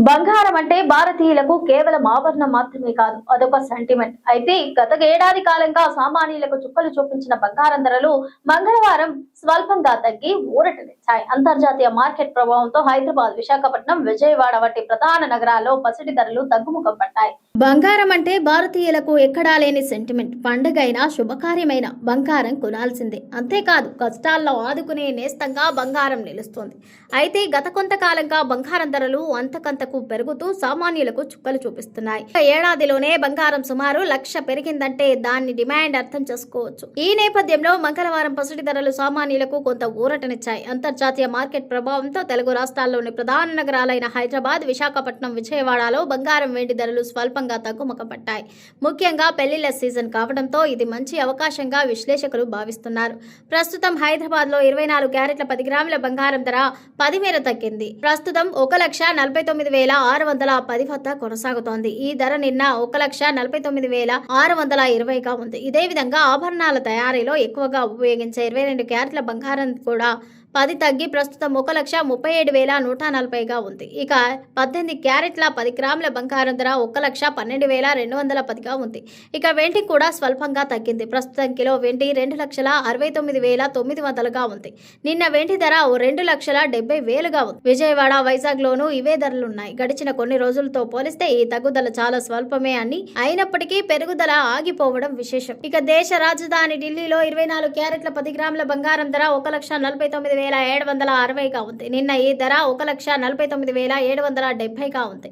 బంగారం అంటే భారతీయులకు కేవలం ఆభరణం మాత్రమే కాదు, అదొక సెంటిమెంట్. అయితే గత ఏడాది కాలంగా సామాన్యులకు చుక్కలు చూపించిన బంగారం ధరలు మంగళవారం స్వల్పంగా తగ్గి ఊరటనిచ్చాయి. అంతర్జాతీయ మార్కెట్ ప్రభావంతో హైదరాబాద్, విశాఖపట్నం, విజయవాడ వంటి ప్రధాన నగరాల్లో పసిడి ధరలు తగ్గుముఖం పట్టాయి. బంగారం అంటే భారతీయులకు ఎక్కడా లేని సెంటిమెంట్. పండుగైనా శుభకార్యమైన బంగారం కొనాల్సిందే. అంతేకాదు, కష్టాల్లో ఆదుకునే నేస్తంగా బంగారం నిలుస్తోంది. అయితే గత కొంతకాలంగా బంగారం ధరలు అంతకంతకు పెరుగుతూ సామాన్యులకు చుక్కలు చూపిస్తున్నాయి. ఏడాదిలోనే బంగారం సుమారు 1,00,000 పెరిగిందంటే దాన్ని డిమాండ్ అర్థం చేసుకోవచ్చు. ఈ నేపథ్యంలో మంగళవారం పసిడి ధరలు సామాన్యులకు కొంత ఊరటనిచ్చాయి. అంతర్జాతీయ మార్కెట్ ప్రభావంతో తెలుగు రాష్ట్రాల్లోని ప్రధాన నగరాలైన హైదరాబాద్, విశాఖపట్నం, విజయవాడలో బంగారం, వెండి ధరలు స్వల్పంగా తగ్గుముఖం పట్టాయి. ముఖ్యంగా పెళ్లిళ్ల సీజన్ కావడంతో ఇది మంచి అవకాశంగా విశ్లేషకులు భావిస్తున్నారు. ప్రస్తుతం హైదరాబాద్ లో 24 క్యారెట్ల 10 గ్రాముల బంగారం ధర 10 మేర తగ్గింది. ప్రస్తుతం 1,49,610 వద్ద కొనసాగుతోంది. ఈ ధర నిన్న 1,49,620గా ఉంది. ఇదే విధంగా ఆభరణాల తయారీలో ఎక్కువగా ఉపయోగించే 22 క్యారెట్ల బంగారం కూడా 10 తగ్గి ప్రస్తుతం 1,37,140గా ఉంది. ఇక 18 క్యారెట్ల 10 గ్రాముల బంగారం ధర 1,12,210గా ఉంది. ఇక వెండి కూడా స్వల్పంగా తగ్గింది. ప్రస్తుతం కిలో వెండి 2,69,900గా ఉంది. నిన్న వెండి ధర 2,70,000గా ఉంది. విజయవాడ, వైజాగ్ లోనూ ఇవే ధరలున్నాయి. గడిచిన కొన్ని రోజులతో పోలిస్తే ఈ తగ్గుదల చాలా స్వల్పమే అని అయినప్పటికీ పెరుగుదల ఆగిపోవడం విశేషం. ఇక దేశ రాజధాని ఢిల్లీలో 24 క్యారెట్ల 10 గ్రాముల బంగారం ధర 1,49,760గా ఉంది. నిన్న ఈ ధర 1,49,770గా ఉంది.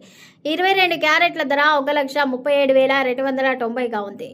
22 క్యారెట్ల ధర 1,37,290గా ఉంది.